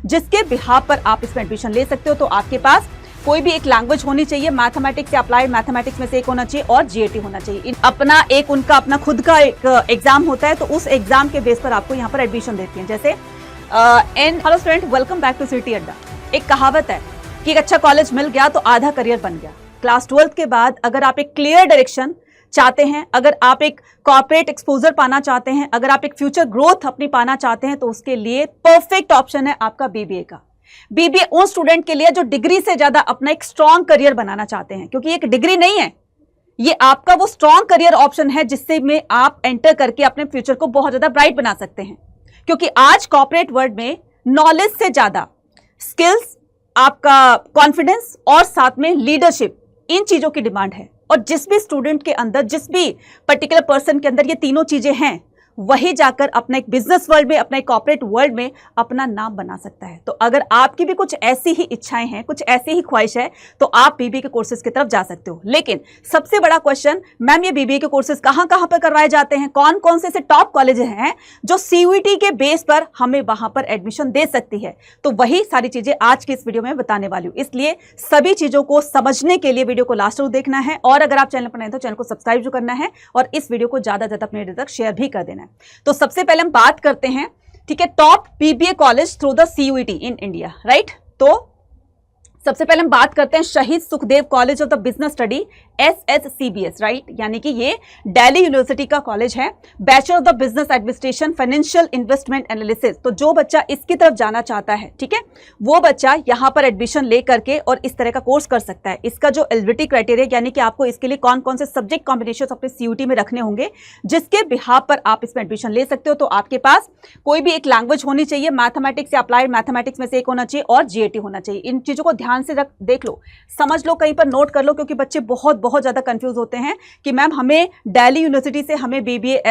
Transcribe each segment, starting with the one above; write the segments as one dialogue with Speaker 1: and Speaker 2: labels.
Speaker 1: जिसके बिहाफ पर आप इसमें एडमिशन ले सकते हो। तो आपके पास कोई भी एक लैंग्वेज होनी चाहिए, मैथमेटिक्स या अप्लाइड मैथमेटिक्स में से एक होना चाहिए और जीएटी होना चाहिए। अपना एक उनका अपना खुद का एक एग्जाम होता है, तो उस एग्जाम के बेस पर आपको यहाँ पर एडमिशन देती है। जैसे hello student, welcome back to city Adda. एक कहावत है कि एक अच्छा कॉलेज मिल गया तो आधा करियर बन गया। क्लास 12th के बाद अगर आप एक क्लियर डायरेक्शन चाहते हैं, अगर आप एक कॉर्पोरेट एक्सपोजर पाना चाहते हैं, अगर आप एक फ्यूचर ग्रोथ अपनी पाना चाहते हैं, तो उसके लिए परफेक्ट ऑप्शन है आपका बीबीए का। बीबीए उन स्टूडेंट के लिए जो डिग्री से ज्यादा अपना एक स्ट्रॉन्ग करियर बनाना चाहते हैं, क्योंकि एक डिग्री नहीं है, ये आपका वो स्ट्रॉन्ग करियर ऑप्शन है जिससे में आप एंटर करके अपने फ्यूचर को बहुत ज्यादा ब्राइट बना सकते हैं। क्योंकि आज कॉर्पोरेट वर्ल्ड में नॉलेज से ज्यादा स्किल्स, आपका कॉन्फिडेंस और साथ में लीडरशिप, इन चीजों की डिमांड है। और जिस भी स्टूडेंट के अंदर, जिस भी पर्टिकुलर पर्सन के अंदर ये तीनों चीजें हैं, वही जाकर अपना एक बिजनेस वर्ल्ड में, अपना एक कॉर्पोरेट वर्ल्ड में अपना नाम बना सकता है। तो अगर आपकी भी कुछ ऐसी ही इच्छाएं हैं, कुछ ऐसी ही ख्वाहिश है, तो आप बीबीए के कोर्सेज की तरफ जा सकते हो। लेकिन सबसे बड़ा क्वेश्चन, मैम ये बीबीए के कोर्सेज कहां कहां पर करवाए जाते हैं, कौन कौन से टॉप कॉलेज हैं जो सीयूईटी के बेस पर हमें वहां पर एडमिशन दे सकती है? तो वही सारी चीजें आज की इस वीडियो में बताने वाली हूं। इसलिए सभी चीजों को समझने के लिए वीडियो को लास्ट तक देखना है, और अगर आप चैनल पर नए तो चैनल को सब्सक्राइब जो करना है, और इस वीडियो को ज्यादा ज्यादा अपने तक शेयर भी कर देना है। तो सबसे पहले हम बात करते हैं, ठीक है, top BBA college through the CUET in India, right. तो सबसे पहले हम बात करते हैं शहीद Sukhdev college of the business study, SSCBS, right, यानी कि ये दिल्ली यूनिवर्सिटी का कॉलेज है। Bachelor of the business administration, financial investment analysis. तो जो बच्चा इसकी तरफ जाना चाहता है, ठीक है, वो बच्चा यहाँ पर एडमिशन ले करके और इस तरह का कोर्स कर सकता है। इसका जो एलिजिबिलिटी क्राइटेरिया, यानी कि आपको इसके लिए कौन कौन से सब्जेक्ट कॉम्बिनेशन अपने सीयूटी में रखने होंगे, जिसके बिहाफ पर आप इसमें एडमिशन ले सकते हो। तो आपके पास कोई भी एक लैंग्वेज होनी चाहिए, मैथमेटिक्स या अप्लाइड मैथमेटिक्स में से एक होना चाहिए और जीएटी होना चाहिए। इन चीजों को ध्यान से देख लो, समझ लो, कहीं पर नोट कर लो, क्योंकि बच्चे बहुत ज्यादा कंफ्यूज होते हैं कि मैम हमें दिल्ली यूनिवर्सिटी से हमें बीबीए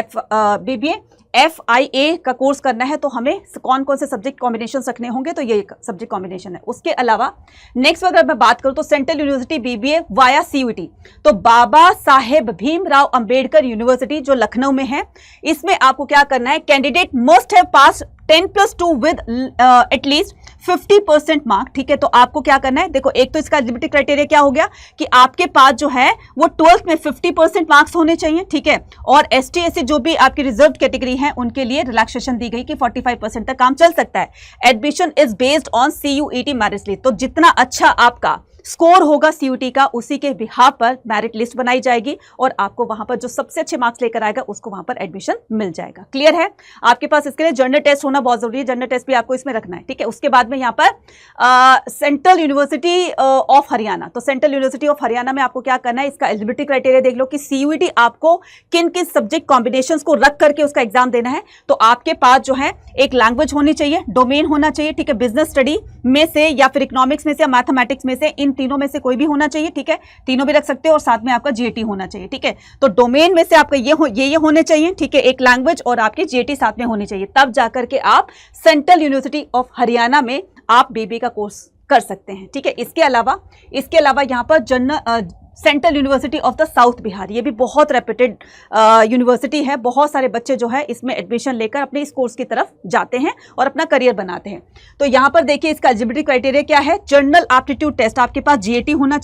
Speaker 1: FIA का कोर्स करना है, तो हमें कौन कौन से सब्जेक्ट कॉम्बिनेशन रखने होंगे। तो ये सब्जेक्ट कॉम्बिनेशन है। उसके अलावा नेक्स्ट अगर मैं बात करूं तो central university BBA via CUET, तो बाबा साहेब भीमराव अंबेडकर यूनिवर्सिटी जो लखनऊ में है, इसमें आपको क्या करना है, candidate must have pass 10+2 with at least 50% mark, ठीक है। तो आपको क्या करना है, देखो, एक तो इसका एलिजिबिलिटी क्राइटेरिया क्या हो गया कि आपके पास जो है वो 12th में 50% मार्क्स होने चाहिए, ठीक है। और ST SC जो भी आपकी रिजर्व कैटेगरी है, उनके लिए रिलैक्सेशन दी गई कि 45% तक काम चल सकता है। Admission is based on CUET merit list. तो जितना अच्छा आपका स्कोर होगा सीयूटी का, उसी के बिहाफ पर मेरिट लिस्ट बनाई जाएगी और आपको वहां पर जो सबसे अच्छे मार्क्स लेकर आएगा उसको वहां पर एडमिशन मिल जाएगा। क्लियर है? आपके पास इसके लिए जर्नल टेस्ट होना बहुत जरूरी है, जर्नल टेस्ट भी आपको इसमें रखना है, ठीक है। उसके बाद में यहाँ पर सेंट्रल यूनिवर्सिटी ऑफ हरियाणा, तो सेंट्रल यूनिवर्सिटी ऑफ हरियाणा में आपको क्या करना है, इसका एलिजिबिलिटी क्राइटेरिया देख लो कि सीयूईटी आपको किन किन सब्जेक्ट कॉम्बिनेशन को रख करके उसका एग्जाम देना है। तो आपके पास जो है एक लैंग्वेज होनी चाहिए, डोमेन होना चाहिए, ठीक है, बिजनेस स्टडी में से या फिर इकोनॉमिक्स में से या मैथमेटिक्स में से, इन तीनों में से कोई भी होना चाहिए, ठीक है, तीनों भी रख सकते हो, और साथ में आपका जीएटी होना चाहिए, ठीक है। तो डोमेन में से आपका ये होने चाहिए, ठीक है, एक लैंग्वेज और आपकी जीएटी साथ में होनी चाहिए, तब जाकर के आप सेंट्रल यूनिवर्सिटी ऑफ हरियाणा में आप बीबीए का कोर्स कर सकते हैं, ठीक है। इसके अलावा यहाँ पर central university of the south Bihar, ये भी बहुत रेप्यूटेड यूनिवर्सिटी है। बहुत सारे बच्चे जो है इसमें एडमिशन लेकर अपने इस कोर्स की तरफ जाते हैं और अपना करियर बनाते हैं। तो यहाँ पर देखिए इसका एलिजिबिलिटी क्राइटेरिया क्या है, जनरल एप्टीट्यूड टेस्ट, आपके पास जीएटी होना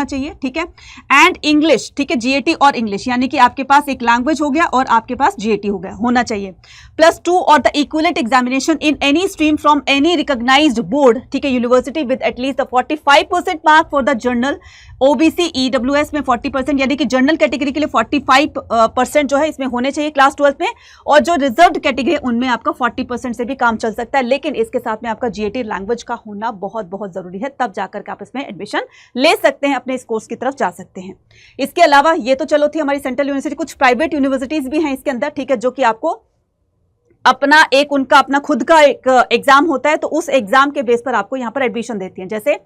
Speaker 1: चाहिए, ठीक है, एंड इंग्लिश, ठीक है, जीएटी और इंग्लिश, यानी कि आपके पास एक लैंग्वेज हो गया और आपके पास जीएटी हो गया, होना चाहिए, +2 और the equivalent examination in any stream from any recognised board, ठीक है, university with at least 45% mark for the general, OBC EWS में 40%, यानी कि जनरल कैटेगरी के लिए 45% जो है इसमें होने चाहिए क्लास 12th में, और जो रिजर्व्ड कैटेगरी है उनमें आपका 40% से भी काम चल सकता है। लेकिन इसके साथ में आपका जीएटी लैंग्वेज का होना बहुत जरूरी है, तब जाकर के आप इसमें एडमिशन ले सकते हैं, अपने इस कोर्स की तरफ जा सकते हैं। इसके अलावा ये तो चलो थी हमारी सेंट्रल यूनिवर्सिटी, कुछ प्राइवेट यूनिवर्सिटीज भी हैं इसके अंदर, ठीक है, जो कि आपको अपना एक उनका अपना खुद का एक एग्जाम होता है, तो उस एग्जाम के बेस पर आपको यहाँ पर एडमिशन देती हैं। जैसे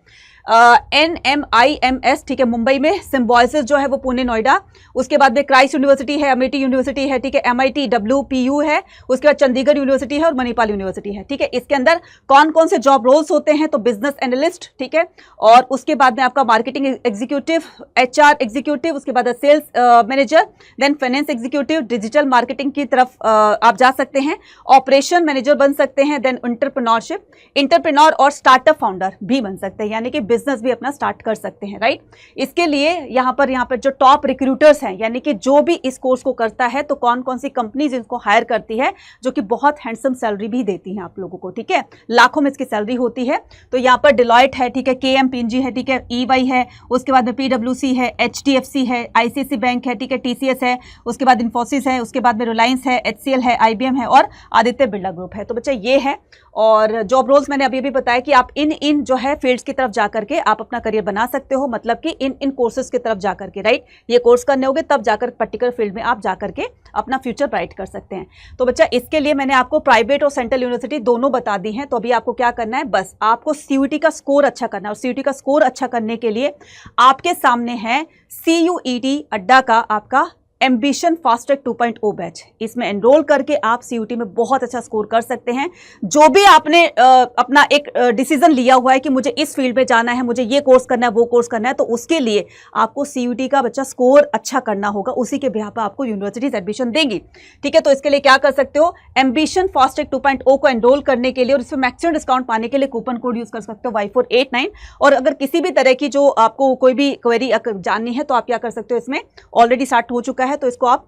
Speaker 1: NMIMS, ठीक है, मुंबई में, सिम्बॉयसिस जो है वो पुणे नोएडा, उसके बाद में क्राइस्ट यूनिवर्सिटी है, अमेठी यूनिवर्सिटी है, ठीक है, MIT WPU है, उसके बाद चंडीगढ़ यूनिवर्सिटी है और मणिपाल यूनिवर्सिटी है, ठीक है। इसके अंदर कौन कौन से जॉब रोल्स होते हैं, तो बिजनेस एनालिस्ट, ठीक है, और उसके बाद में आपका मार्केटिंग एग्जीक्यूटिव, HR एग्जीक्यूटिव, उसके बाद sales manager, then finance executive, digital marketing की तरफ आप जा सकते हैं। ऑपरेशन मैनेजर बन सकते हैं, देन एंटरप्रेन्योरशिप, एंटरप्रेन्योर और स्टार्टअप फाउंडर भी बन सकते हैं, यानी कि बिजनेस भी अपना स्टार्ट कर सकते हैं, राइट। इसके लिए यहाँ पर जो टॉप रिक्रूटर्स हैं, यानी कि जो भी इस कोर्स को करता है तो कौन कौन सी कंपनीज इनको हायर करती है, जो कि बहुत हैंडसम सैलरी भी देती हैं आप लोगों को, ठीक है, लाखों में इसकी सैलरी होती है। तो यहाँ पर डिलॉयट है, ठीक है, KPMG है, ठीक है, EY है, उसके बाद में PwC है, HDFC है, ICICI बैंक है, ठीक है, TCS है, उसके बाद इन्फोसिस है, उसके बाद में रिलायंस है, HCL है, IBM है और आदित्य बिरला ग्रुप है। तो बच्चा ये है, और जॉब रोल्स मैंने अभी भी बताया कि आप इन जो है फील्ड्स की तरफ जाकर के आप अपना करियर बना सकते हो, मतलब कि इन कोर्सेज की तरफ जाकर के, राइट। ये कोर्स करने होंगे तब जाकर पर्टिकुलर फील्ड में आप जाकर के अपना फ्यूचर ब्राइट कर सकते हैं। तो बच्चा इसके लिए मैंने आपको प्राइवेट और सेंट्रल यूनिवर्सिटी दोनों बता दी हैं। तो अभी आपको क्या करना है, बस आपको CUET का स्कोर अच्छा करना है, और CUET का स्कोर अच्छा करने के लिए आपके सामने है CUET अड्डा का आपका एम्बिशन फास्ट ट्रैक 2.0 बैच। इसमें एनरोल करके आप CUET में बहुत अच्छा स्कोर कर सकते हैं। जो भी आपने अपना एक डिसीजन लिया हुआ है कि मुझे इस फील्ड में जाना है, मुझे ये कोर्स करना है, वो कोर्स करना है, तो उसके लिए आपको CUET का बच्चा स्कोर अच्छा करना होगा, उसी के बिहाफ पर आपको यूनिवर्सिटीज एडमिशन देंगी, ठीक है। तो इसके लिए क्या कर सकते हो, एम्बिशन फास्ट ट्रैक 2.0 को एनरोल करने के लिए और इसमें मैक्सिमम डिस्काउंट पाने के लिए कूपन कोड यूज कर सकते हो Y489। और अगर किसी भी तरह की जो आपको कोई भी क्वेरी जाननी है तो आप क्या कर सकते हो, इसमें ऑलरेडी स्टार्ट हो चुका है तो इसको आप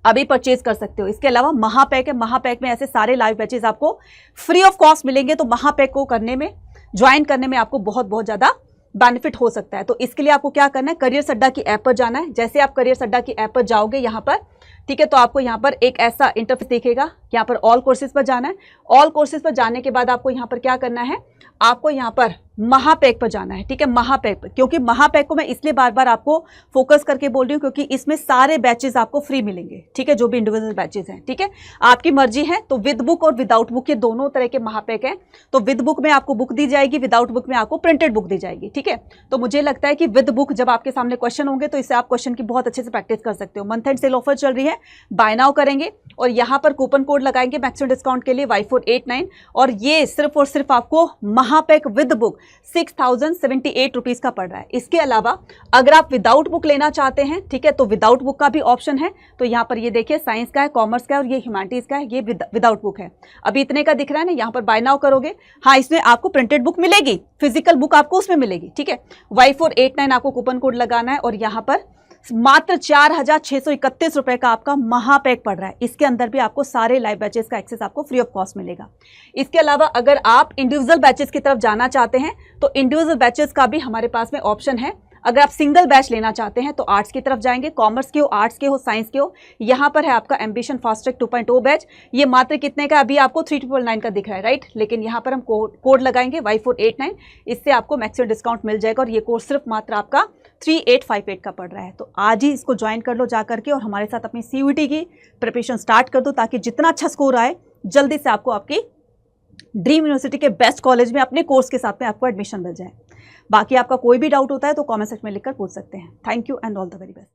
Speaker 1: अभी परचेज कर सकते हो। इसके अलावा महापैक है, महापैक में ऐसे सारे लाइव बैचेस आपको फ्री ऑफ कॉस्ट मिलेंगे। तो महापैक को करने में, ज्वाइन करने में आपको बहुत ज्यादा बेनिफिट हो सकता है। तो इसके लिए आपको क्या करना है, करियर अड्डा की ऐप पर जाना है। जैसे आप करियर अड्डा की ऐप पर जाओगे यहाँ पर, ठीक है, तो आपको यहाँ पर एक ऐसा इंटरफेस दिखेगा, यहाँ पर ऑल कोर्सेज पर जाना है। ऑल कोर्सेज पर जाने के बाद आपको यहाँ पर क्या करना है, आपको यहाँ पर महापैक पर जाना है, ठीक है, महापैक पर। क्योंकि महापैक को मैं इसलिए बार बार आपको फोकस करके बोल रही हूँ क्योंकि इसमें सारे बैचेस आपको फ्री मिलेंगे, ठीक है, जो भी इंडिविजुअल बैचेस हैं, ठीक है, आपकी मर्जी है। तो विद बुक और विदाउट बुक, ये दोनों तरह के महापैक हैं। तो विद बुक में आपको बुक दी जाएगी, विदाउट बुक में आपको प्रिंटेड बुक दी जाएगी, ठीक है। तो मुझे लगता है कि विद बुक जब आपके सामने क्वेश्चन होंगे तो इससे आप क्वेश्चन की बहुत अच्छे से प्रैक्टिस कर सकते हो। मंथ एंड सेल ऑफर चल रही है, बाय नाउ करेंगे और यहाँ पर कूपन कोड लगाएंगे मैक्सिमम डिस्काउंट के लिए Y489, और ये सिर्फ और सिर्फ आपको महापैक विद बुक 6078 रुपीज का पड़ रहा है। इसके अलावा अगर आप विदाउट बुक लेना चाहते हैं, ठीक है, तो विदाउट बुक का भी ऑप्शन है। तो यहाँ पर ये देखिए, साइंस का है, कॉमर्स का है और ये ह्यूमैनिटीज का है, ये विदाउट बुक है। अभी इतने का दिख रहा है ना, यहाँ पर बाय नाउ करोगे, हाँ, इसमें आपको प्रिंटेड बुक मिलेगी, फिजिकल बुक आपको उसमें मिलेगी, ठीक है। Y489 आपको कूपन कोड लगाना है और यहाँ पर मात्र 4631 रुपए का आपका महापैक पड़ रहा है। इसके अंदर भी आपको सारे लाइव बैचेस का एक्सेस आपको फ्री ऑफ कॉस्ट मिलेगा। इसके अलावा अगर आप इंडिविजुअल बैचेस की तरफ जाना चाहते हैं तो इंडिविजुअल बैचेस का भी हमारे पास में ऑप्शन है। अगर आप सिंगल बैच लेना चाहते हैं तो आर्ट्स की तरफ जाएंगे, कॉमर्स के हो, आर्ट्स के हो, साइंस के हो, यहाँ पर है आपका एम्बिशन फास्ट ट्रैक 2.0 बैच। ये मात्र कितने का, अभी आपको 3999 का दिख रहा है, राइट, लेकिन यहाँ पर हम कोड लगाएंगे Y489, इससे आपको मैक्सिमम डिस्काउंट मिल जाएगा और ये कोर्स सिर्फ मात्र आपका 3858 का पड़ रहा है। तो आज ही इसको ज्वाइन कर लो जा करके और हमारे साथ अपनी CUET की प्रिपरेशन स्टार्ट कर दो, ताकि जितना अच्छा स्कोर आए जल्दी से आपको आपकी ड्रीम यूनिवर्सिटी के बेस्ट कॉलेज में अपने कोर्स के साथ में आपको एडमिशन मिल जाए। बाकी आपका कोई भी डाउट होता है तो कमेंट सेक्शन में लिखकर पूछ सकते हैं। Thank you and all the very best.